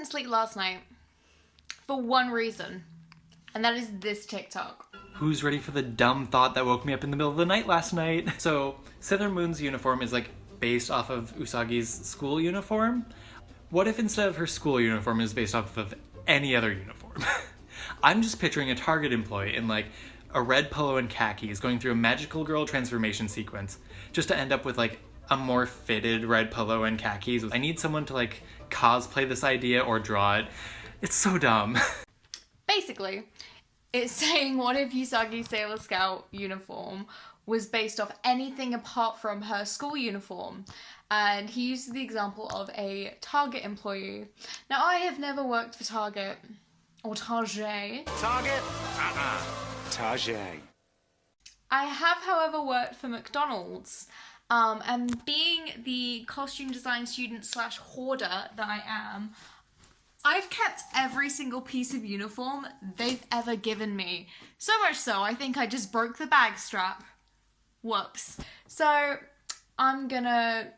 sleep last night for one reason, and that is this TikTok. Who's ready for the dumb thought that woke me up in the middle of the night last night? So, Sailor Moon's uniform is like based off of Usagi's school uniform. What if instead of her school uniform is based off of any other uniform? I'm just picturing a Target employee in like a red polo and khakis going through a magical girl transformation sequence just to end up with like a more fitted red polo and khakis. I need someone to like cosplay this idea or draw it. It's so dumb. Basically, it's saying what if Usagi's Sailor Scout uniform was based off anything apart from her school uniform. And he used the example of a Target employee. Now, I have never worked for Target or Target. Target? Target. I have, however, worked for McDonald's. And being the costume design student / hoarder that I am, I've kept every single piece of uniform they've ever given me. So much so, I think I just broke the bag strap. Whoops. So, I'm gonna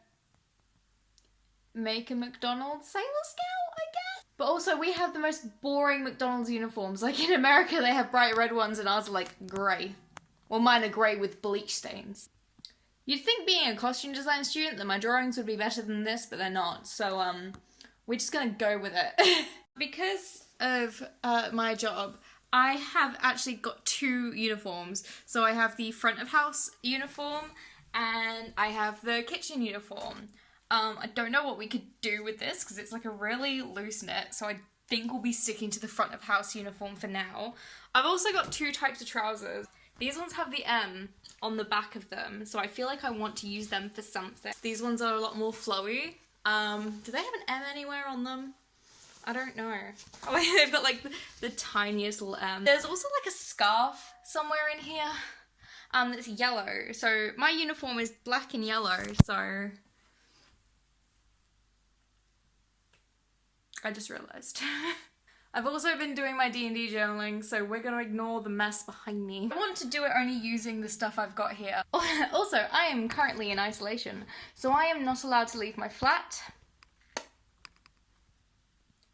make a McDonald's Sailor Scout, I guess? But also, we have the most boring McDonald's uniforms. Like, in America, they have bright red ones, and ours are, like, grey. Well, mine are grey with bleach stains. You'd think being a costume design student that my drawings would be better than this, but they're not. So, we're just gonna go with it. Because of my job, I have actually got two uniforms. So I have the front of house uniform and I have the kitchen uniform. I don't know what we could do with this because it's like a really loose knit, so I think we'll be sticking to the front of house uniform for now. I've also got two types of trousers. These ones have the M on the back of them, so I feel like I want to use them for something. These ones are a lot more flowy. Do they have an M anywhere on them? I don't know. Oh, they've got like the tiniest little M. There's also like a scarf somewhere in here that's yellow. So my uniform is black and yellow, so I just realised. I've also been doing my D&D journaling, so we're gonna ignore the mess behind me. I want to do it only using the stuff I've got here. Also, I am currently in isolation, so I am not allowed to leave my flat.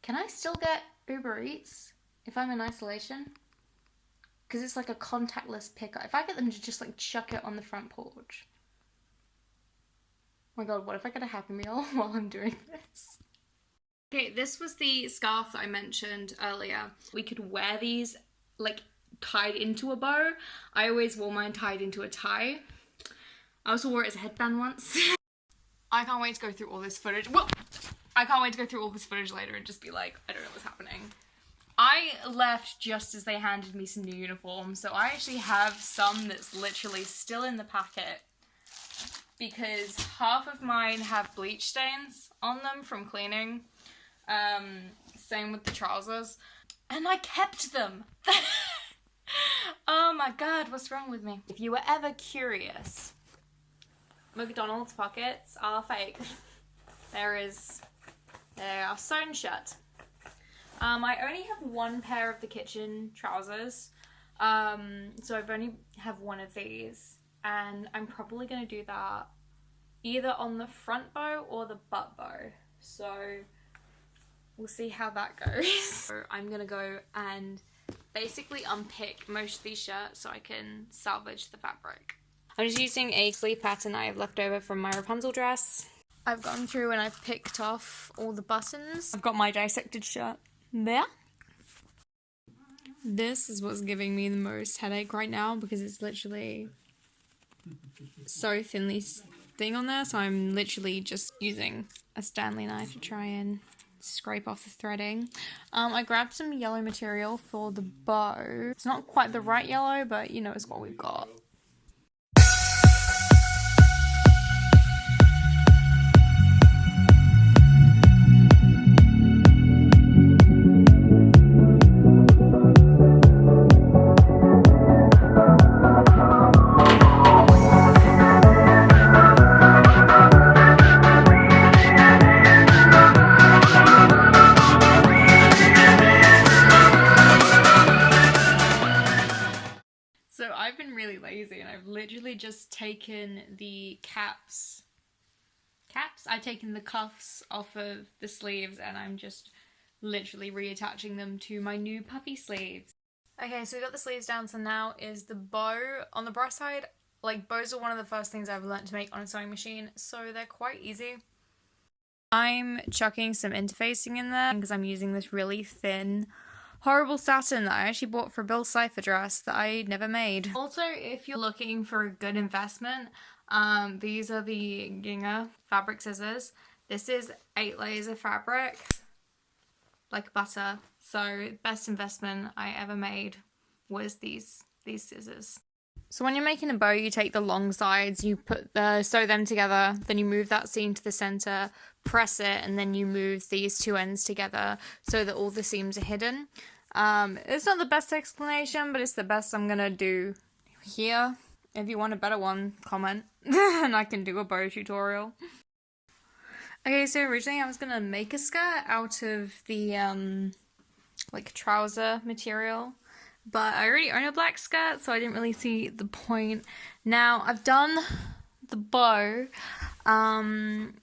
Can I still get Uber Eats if I'm in isolation? Because it's like a contactless pickup. If I get them to just like chuck it on the front porch. Oh my god, what if I get a Happy Meal while I'm doing this? Okay, this was the scarf that I mentioned earlier. We could wear these like tied into a bow. I always wore mine tied into a tie. I also wore it as a headband once. I can't wait to go through all this footage. Well, I can't wait to go through all this footage later and just be like, I don't know what's happening. I left just as they handed me some new uniforms, so I actually have some that's literally still in the packet because half of mine have bleach stains on them from cleaning. Same with the trousers. And I kept them. Oh my god, what's wrong with me? If you were ever curious, McDonald's pockets are fake. They are sewn shut. I only have one pair of the kitchen trousers. So I've only have one of these. And I'm probably gonna do that either on the front bow or the butt bow. So we'll see how that goes. So I'm gonna go and basically unpick most of these shirts so I can salvage the fabric. I'm just using a sleeve pattern I have left over from my Rapunzel dress. I've gone through and I've picked off all the buttons. I've got my dissected shirt there. This is what's giving me the most headache right now because it's literally so thinly thing on there, so I'm literally just using a Stanley knife to try and scrape off the threading. I grabbed some yellow material for the bow. It's not quite the right yellow, but you know, it's what we've got. Literally just taken the I've taken the cuffs off of the sleeves and I'm just literally reattaching them to my new puppy sleeves. Okay, so we got the sleeves down, so now is the bow. On the brush side, like bows are one of the first things I've learned to make on a sewing machine, so they're quite easy. I'm chucking some interfacing in there because I'm using this really thin, horrible satin that I actually bought for Bill's cipher dress that I never made. Also, if you're looking for a good investment, these are the Ginga fabric scissors. This is 8 layers of fabric, like butter. So best investment I ever made was these scissors. So when you're making a bow, you take the long sides, you sew them together, then you move that seam to the center, press it, and then you move these two ends together so that all the seams are hidden. It's not the best explanation, but it's the best I'm gonna do here. If you want a better one, comment, and I can do a bow tutorial. Okay, so originally I was gonna make a skirt out of the like trouser material, but I already own a black skirt, so I didn't really see the point. Now I've done the bow, and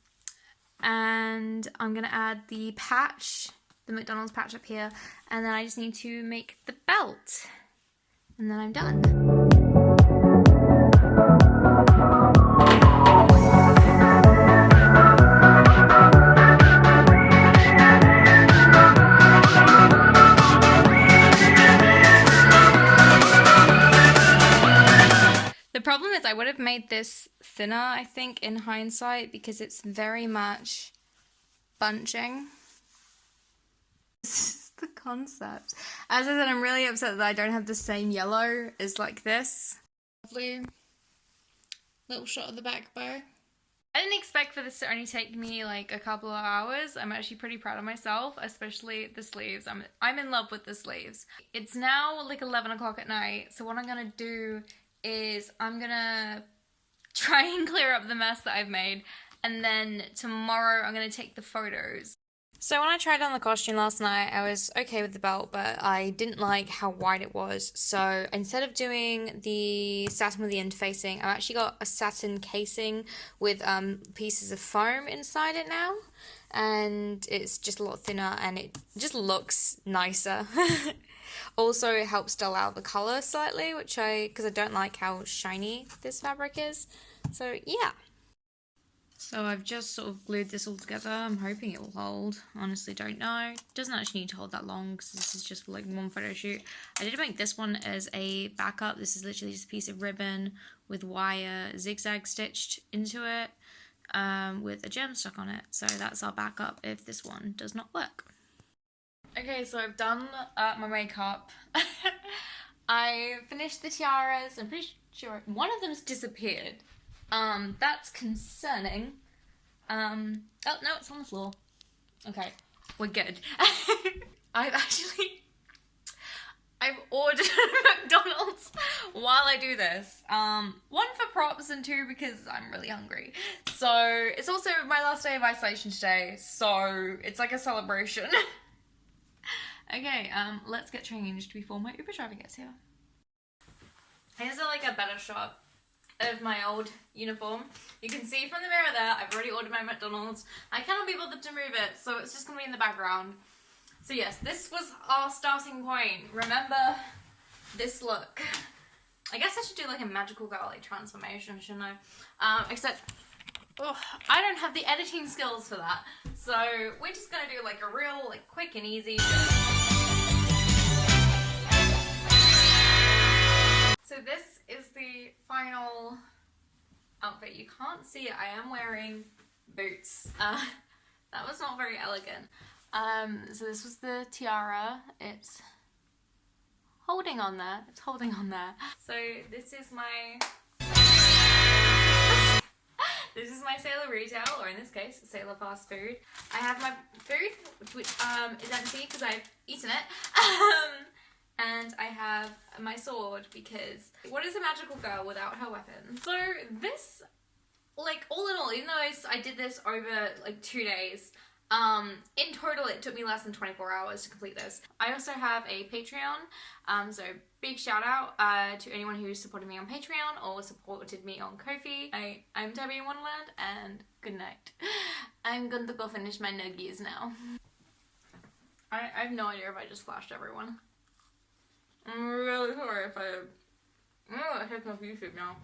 I'm gonna add the patch, the McDonald's patch up here, and then I just need to make the belt, and then I'm done. The problem is I would have made this thinner, I think, in hindsight, because it's very much bunching. This is the concept. As I said, I'm really upset that I don't have the same yellow as like this. Lovely little shot of the back bow. I didn't expect for this to only take me like a couple of hours. I'm actually pretty proud of myself, especially the sleeves. I'm in love with the sleeves. It's now like 11 o'clock at night, so what I'm gonna do is I'm gonna try and clear up the mess that I've made, and then tomorrow I'm gonna take the photos. So when I tried on the costume last night, I was okay with the belt, but I didn't like how wide it was. So instead of doing the satin with the interfacing, I've actually got a satin casing with pieces of foam inside it now. And it's just a lot thinner and it just looks nicer. Also, it helps dull out the colour slightly, because I don't like how shiny this fabric is. So yeah. So I've just sort of glued this all together. I'm hoping it will hold. Honestly, don't know. It doesn't actually need to hold that long because this is just like one photo shoot. I did make this one as a backup. This is literally just a piece of ribbon with wire zigzag stitched into it with a gem stuck on it. So that's our backup if this one does not work. Okay, so I've done my makeup. I finished the tiaras. I'm pretty sure one of them's disappeared. That's concerning. Oh no, it's on the floor. Okay, we're good. I've ordered McDonald's while I do this. One for props and two because I'm really hungry. So it's also my last day of isolation today, so it's like a celebration. Okay, let's get changed before my Uber driver gets here. Here's like a better shot of my old uniform. You can see from the mirror there, I've already ordered my McDonald's. I cannot be bothered to move it, so it's just gonna be in the background. So yes, this was our starting point. Remember this look. I guess I should do like a magical girl like transformation, shouldn't I? Except, I don't have the editing skills for that. So we're just gonna do like a real like quick and easy. So this is the final outfit. You can't see it. I am wearing boots. That was not very elegant. So this was the tiara. It's holding on there. It's holding on there. So this is my this is my Sailor retail, or in this case, Sailor fast food. I have my food, which is empty because I've eaten it. And I have my sword because what is a magical girl without her weapon? So this, like all in all, even though I did this over like 2 days, in total it took me less than 24 hours to complete this. I also have a Patreon, so big shout out to anyone who supported me on Patreon or supported me on Ko-fi. I'm Debbie in Wonderland, and good night. I'm going to go finish my nuggies now. I have no idea if I just flashed everyone. I'm really sorry if I... I'm gonna take my YouTube now.